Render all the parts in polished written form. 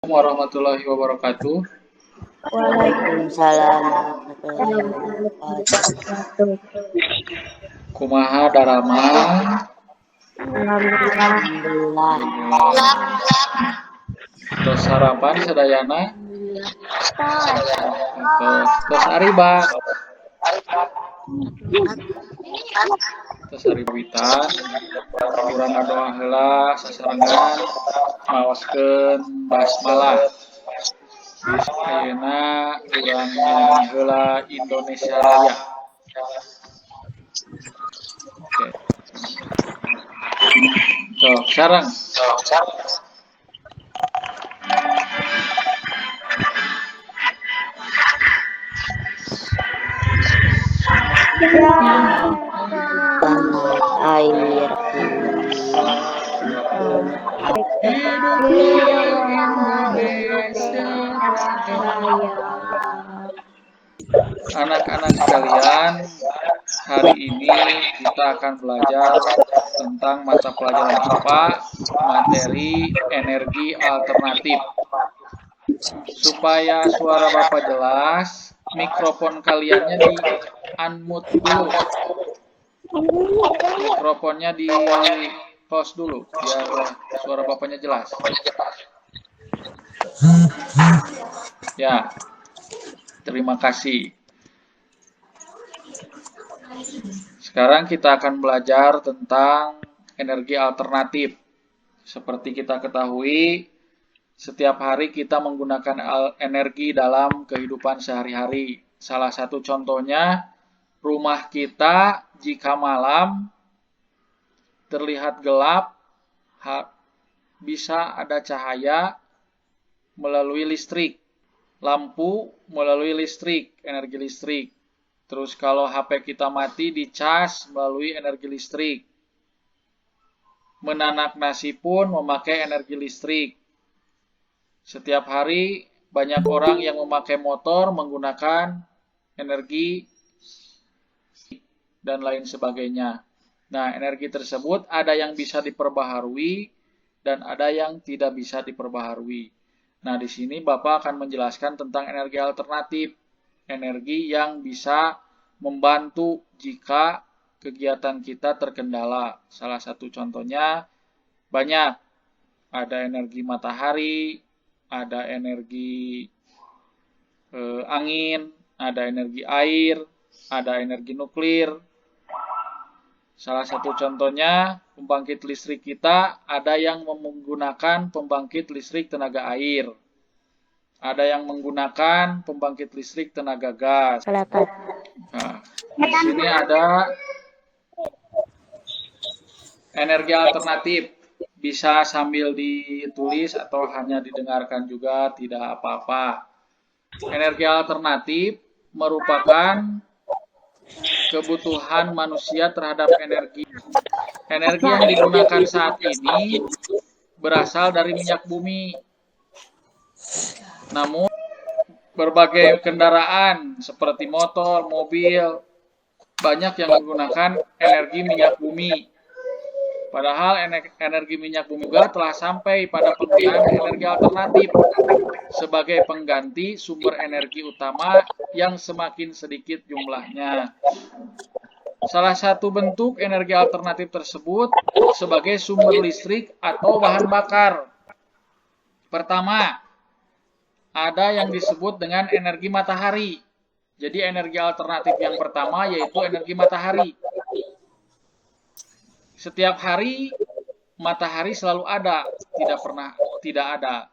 Warahmatullahi wabarakatuh. Waalaikumsalam warahmatullahi wabarakatuh. Kumaha darama. Alhamdulillah. Tos sarapan sadayana. Tos ariba. Tos aribitan. Urang ngadoa heula sasarengan maoskeun basmalah. Bis ayeuna urang nyanyi heula Indonesia Raya. Oke. Sok sareng. Tanah air Indonesia Raya. Anak-anak sekalian, hari ini kita akan belajar tentang mata pelajaran IPA, materi energi alternatif. Supaya suara Bapak jelas, mikrofon kaliannya di unmute dulu. Mikrofonnya di pause dulu, biar suara Bapaknya jelas. Ya, terima kasih. Sekarang kita akan belajar tentang energi alternatif. Seperti kita ketahui, setiap hari kita menggunakan energi dalam kehidupan sehari-hari. Salah satu contohnya, rumah kita jika malam terlihat gelap, bisa ada cahaya melalui listrik. Lampu melalui listrik, energi listrik. Terus kalau HP kita mati, dicas melalui energi listrik. Menanak nasi pun memakai energi listrik. Setiap hari banyak orang yang memakai motor menggunakan energi dan lain sebagainya. Nah, energi tersebut ada yang bisa diperbaharui dan ada yang tidak bisa diperbaharui. Nah, di sini Bapak akan menjelaskan tentang energi alternatif. Energi yang bisa membantu jika kegiatan kita terkendala. Salah satu contohnya banyak. Ada energi matahari, ada energi angin, ada energi air, ada energi nuklir. Salah satu contohnya pembangkit listrik kita ada yang menggunakan pembangkit listrik tenaga air. Ada yang menggunakan pembangkit listrik tenaga gas. Nah, di sini ada energi alternatif. Bisa sambil ditulis atau hanya didengarkan juga, tidak apa-apa. Energi alternatif merupakan kebutuhan manusia terhadap energi. Energi yang digunakan saat ini berasal dari minyak bumi. Namun, berbagai kendaraan seperti motor, mobil, banyak yang menggunakan energi minyak bumi. Padahal energi minyak bumi juga telah sampai pada penggunaan energi alternatif sebagai pengganti sumber energi utama yang semakin sedikit jumlahnya. Salah satu bentuk energi alternatif tersebut sebagai sumber listrik atau bahan bakar. Pertama, ada yang disebut dengan energi matahari. Jadi energi alternatif yang pertama yaitu energi matahari. Setiap hari matahari selalu ada, tidak pernah tidak ada.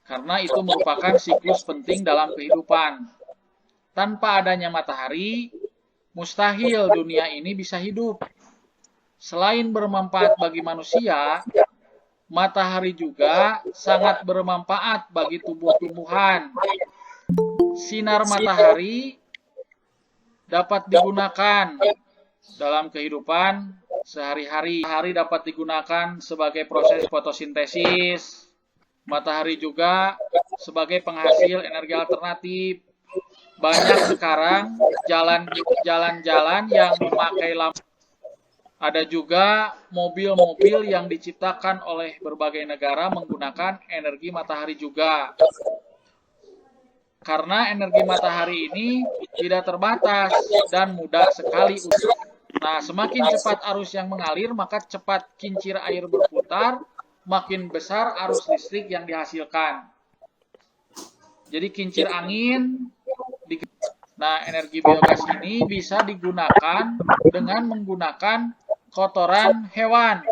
Karena itu merupakan siklus penting dalam kehidupan. Tanpa adanya matahari, mustahil dunia ini bisa hidup. Selain bermanfaat bagi manusia, matahari juga sangat bermanfaat bagi tumbuh-tumbuhan. Sinar matahari dapat digunakan dalam kehidupan sehari-hari. Matahari dapat digunakan sebagai proses fotosintesis. Matahari juga sebagai penghasil energi alternatif. Banyak sekarang jalan-jalan yang memakai lampu Ada juga mobil-mobil yang diciptakan oleh berbagai negara menggunakan energi matahari juga. Karena energi matahari ini tidak terbatas dan mudah sekali. Nah, semakin cepat arus yang mengalir, maka cepat kincir air berputar, makin besar arus listrik yang dihasilkan. Jadi kincir angin, nah energi biogas ini bisa digunakan dengan menggunakan kotoran hewan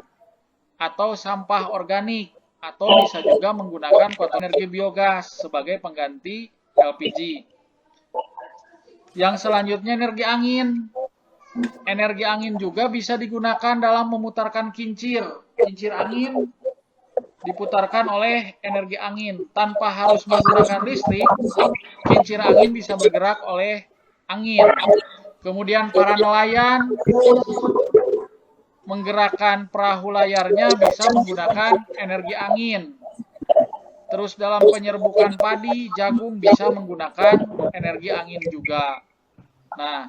atau sampah organik, atau bisa juga menggunakan kotoran energi biogas sebagai pengganti LPG. Yang selanjutnya energi angin. Energi angin juga bisa digunakan dalam memutarkan kincir. Kincir angin diputarkan oleh energi angin. Tanpa harus menggunakan listrik, kincir angin bisa bergerak oleh angin. Kemudian para nelayan menggerakkan perahu layarnya bisa menggunakan energi angin. Terus dalam penyerbukan padi, jagung bisa menggunakan energi angin juga. Nah,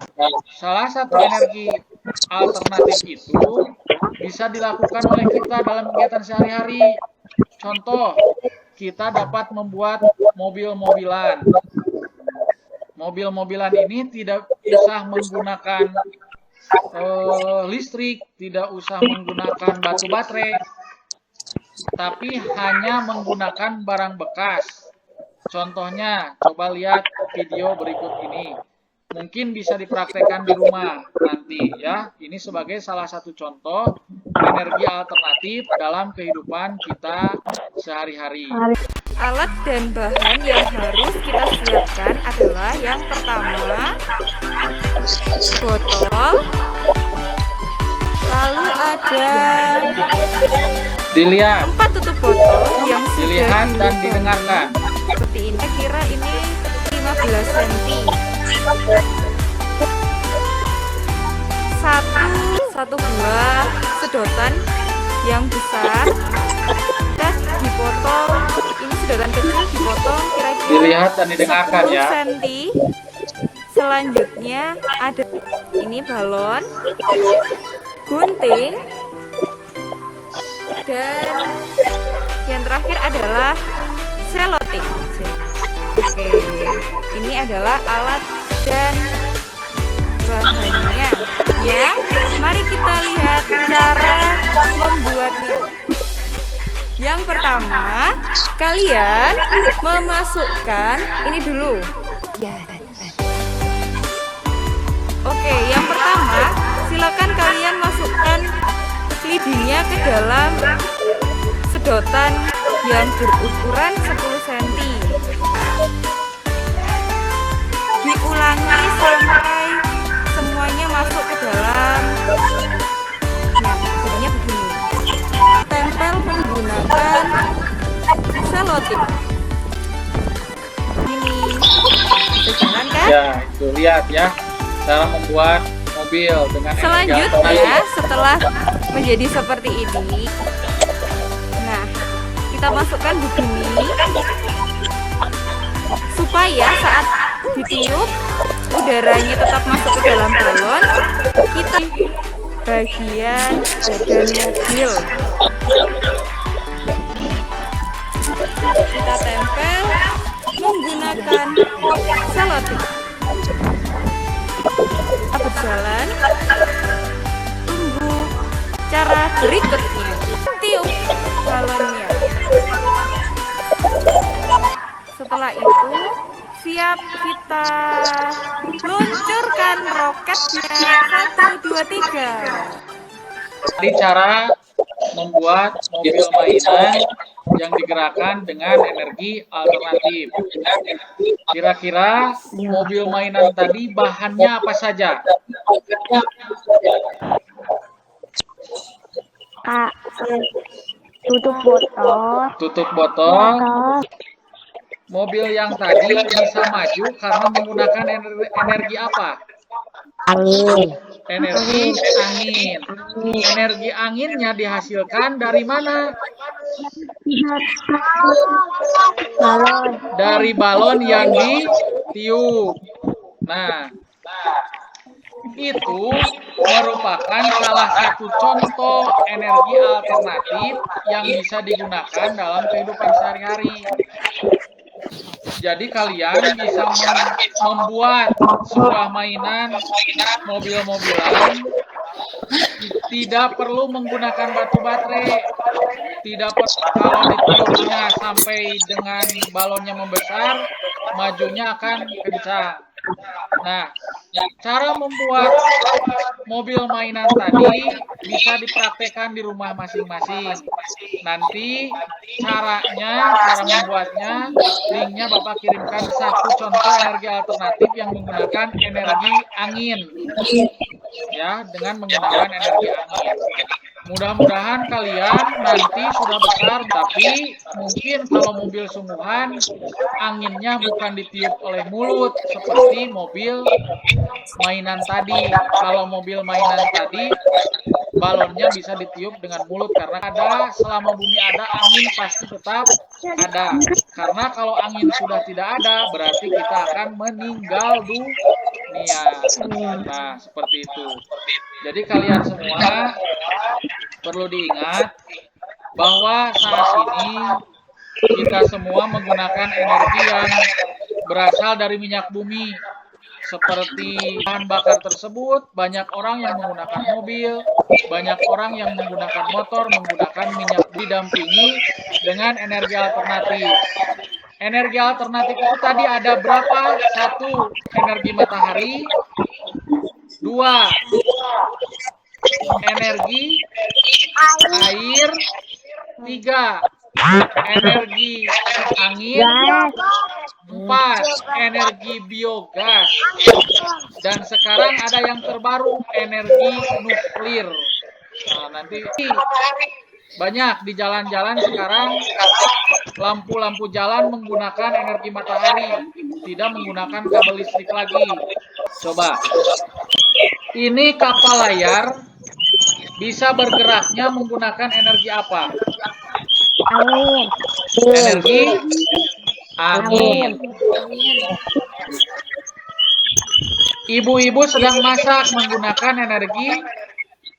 salah satu energi alternatif itu bisa dilakukan oleh kita dalam kegiatan sehari-hari. Contoh, kita dapat membuat mobil-mobilan. Mobil-mobilan ini tidak usah menggunakan listrik, tidak usah menggunakan batu baterai, tapi hanya menggunakan barang bekas. Contohnya, coba lihat video berikut ini. Mungkin bisa dipraktekkan di rumah nanti ya. Ini sebagai salah satu contoh energi alternatif dalam kehidupan kita sehari-hari. Alat dan bahan yang harus kita siapkan adalah yang pertama botol, lalu ada Dilihat, 4 tutup botol yang sudah dilihat dan didengarkan. seperti ini. Kira ini 15 cm. Satu buah sedotan yang besar dan dipotong. Ini sedotan kecil dipotong kira-kira Dilihat dan didengarkan 10 ya. cm. Selanjutnya ada ini balon, gunting, dan yang terakhir adalah selotip. Oke, ini adalah alat dan bahannya ya. Mari kita lihat cara membuatnya. Yang pertama, kalian memasukkan ini dulu. Oke, yang pertama, silakan kalian masukkan lidinya ke dalam sedotan yang berukuran 10 cm. Diulangi sampai semuanya masuk ke dalam. Nah, jadinya begini. Tempel menggunakan selotip. Ini bisa jalan kan? Ya, itu lihat ya. Cara membuat mobil dengan energi Selanjutnya, alternatif. setelah menjadi seperti ini, nah, kita masukkan begini supaya saat ditiup udaranya tetap masuk ke dalam balon. Kita bagian badan mobil kita tempel menggunakan selotip. Kita berjalan, tunggu cara berikutnya. Tiup balonnya. Setelah itu siap kita luncurkan roketnya. 1, 2, 3. Tadi cara membuat mobil mainan yang digerakkan dengan energi alternatif. Kira-kira mobil mainan tadi bahannya apa saja? Kak, tutup botol. Tutup botol. Mobil yang tadi bisa maju karena menggunakan energi apa? Angin. Energi angin. Energi anginnya dihasilkan dari mana? Balon. Dari balon yang ditiup. Nah, itu merupakan salah satu contoh energi alternatif yang bisa digunakan dalam kehidupan sehari-hari. Jadi kalian bisa membuat sebuah mainan mobil-mobilan, tidak perlu menggunakan batu baterai, tidak perlu kalau ditiupnya sampai dengan balonnya membesar, majunya akan kencang. Nah, cara membuat mobil mainan tadi bisa dipraktekkan di rumah masing-masing. Nanti cara membuatnya, linknya Bapak kirimkan satu contoh energi alternatif yang menggunakan energi angin. Ya, dengan menggunakan energi angin. Mudah-mudahan kalian nanti sudah besar, tapi mungkin kalau mobil sungguhan, anginnya bukan ditiup oleh mulut, seperti mobil mainan tadi. Kalau mobil mainan tadi, balonnya bisa ditiup dengan mulut, karena selama bumi ada, angin pasti tetap ada. Karena kalau angin sudah tidak ada, berarti kita akan meninggal dunia. Nah, seperti itu. Jadi kalian semua perlu diingat bahwa saat ini kita semua menggunakan energi yang berasal dari minyak bumi. Seperti bahan bakar tersebut, banyak orang yang menggunakan mobil, banyak orang yang menggunakan motor, menggunakan minyak, didampingi dengan energi alternatif. Energi alternatif itu tadi ada berapa? 1, energi matahari. 2, energi air. 3, energi angin. 4, energi biogas. Dan sekarang ada yang terbaru, energi nuklir. Nah, nanti banyak di jalan-jalan sekarang lampu-lampu jalan menggunakan energi matahari, tidak menggunakan kabel listrik lagi. Coba, ini kapal layar bisa bergeraknya menggunakan energi apa? Angin. Energi angin. Ibu-ibu sedang masak menggunakan energi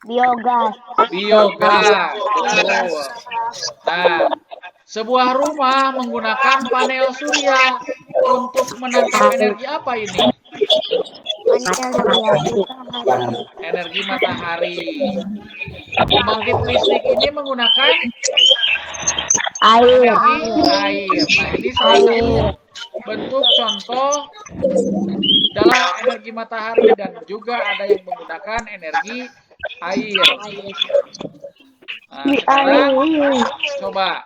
Biogas. biogas. Betul. Nah, sebuah rumah menggunakan panel surya untuk menangkap energi apa ini? Energi matahari. Pembangkit listrik ini menggunakan Air. energi air. Nah, ini salah satu bentuk contoh dalam energi matahari, dan juga ada yang menggunakan energi air. Nah, sekarang coba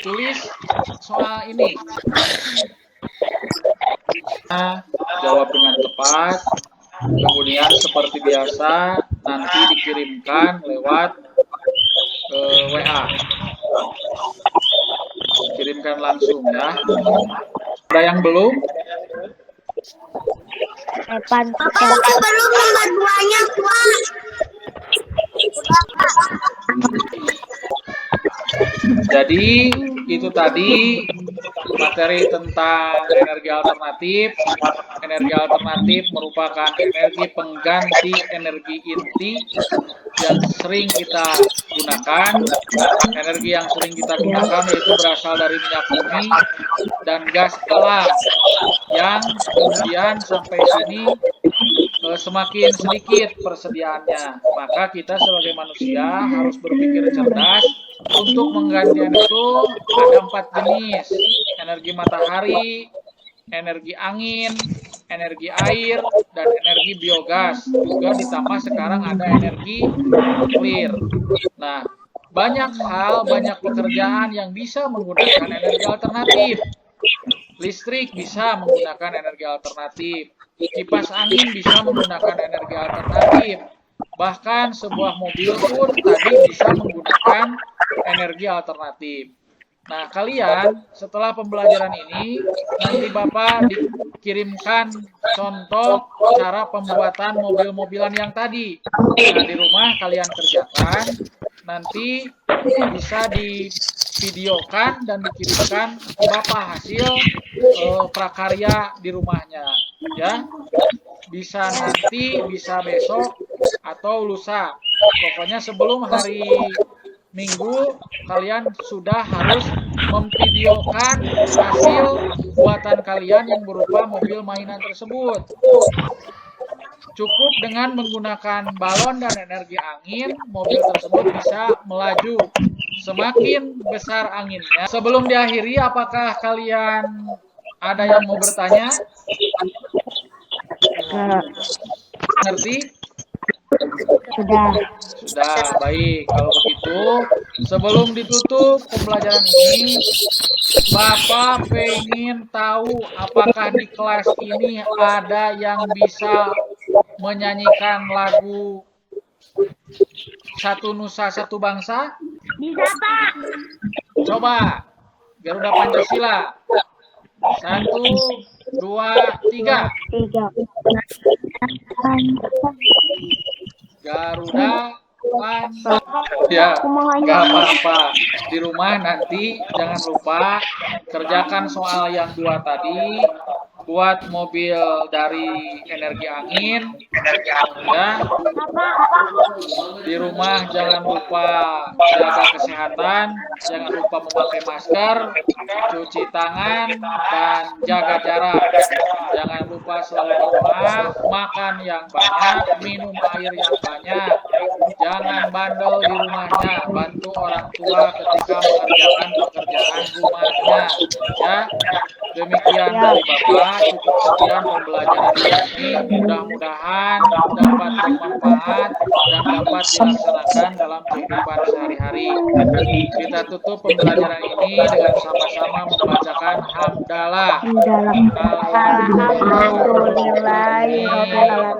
tulis soal ini. Nah, jawab dengan tepat. Kemudian seperti biasa nanti dikirimkan lewat WA. Kirimkan langsung ya. Ada yang belum? Udah belum nomor 2-nya, Pak. Jadi itu tadi materi tentang energi alternatif. Energi alternatif merupakan energi pengganti energi inti yang sering kita gunakan. Energi yang sering kita gunakan yaitu berasal dari minyak bumi dan gas alam, yang kemudian sampai sini semakin sedikit persediaannya. Maka kita sebagai manusia harus berpikir cerdas untuk menggantikan itu. Ada 4 jenis: energi matahari, energi angin, energi air, dan energi biogas. Juga ditambah sekarang ada energi nuklir. Nah, banyak hal, banyak pekerjaan yang bisa menggunakan energi alternatif. Listrik bisa menggunakan energi alternatif. Kipas angin bisa menggunakan energi alternatif. Bahkan sebuah mobil pun tadi bisa menggunakan energi alternatif. Nah, kalian setelah pembelajaran ini, nanti Bapak dikirimkan contoh cara pembuatan mobil-mobilan yang tadi. Nah, di rumah kalian kerjakan, nanti bisa divideokan dan dikirimkan ke Bapak hasil prakarya di rumahnya. Ya, bisa nanti, bisa besok, atau lusa. Pokoknya sebelum hari Minggu, kalian sudah harus memvideokan hasil buatan kalian yang berupa mobil mainan tersebut. Cukup dengan menggunakan balon dan energi angin, mobil tersebut bisa melaju. Semakin besar anginnya. Sebelum diakhiri, apakah kalian ada yang mau bertanya? Ngerti? Sudah. Sudah, baik. Kalau begitu, sebelum ditutup pembelajaran ini, Bapak pengen tahu apakah di kelas ini ada yang bisa menyanyikan lagu Satu Nusa Satu Bangsa? Bisa, Pak. Coba, Garuda Pancasila. 1, 2, 3. 3. Garuda Ya, nggak apa-apa. Di rumah nanti jangan lupa kerjakan soal yang 2 tadi. Buat mobil dari energi angin. Ya. Di rumah jangan lupa jaga kesehatan. Jangan lupa memakai masker, cuci tangan, dan jaga jarak. Jangan lupa selalu berdoa, makan yang banyak, minum air yang banyak. Jangan bandel di rumahnya, bantu orang tua ketika mengerjakan pekerjaan rumahnya. Ya, demikian dari Bapak. Cukup sekian pembelajaran ini. Mudah-mudahan dapat bermanfaat dan dapat dilaksanakan dalam kehidupan sehari-hari. Kita tutup pembelajaran ini dengan sama-sama membacakan hamdalah. Alhamdulillah.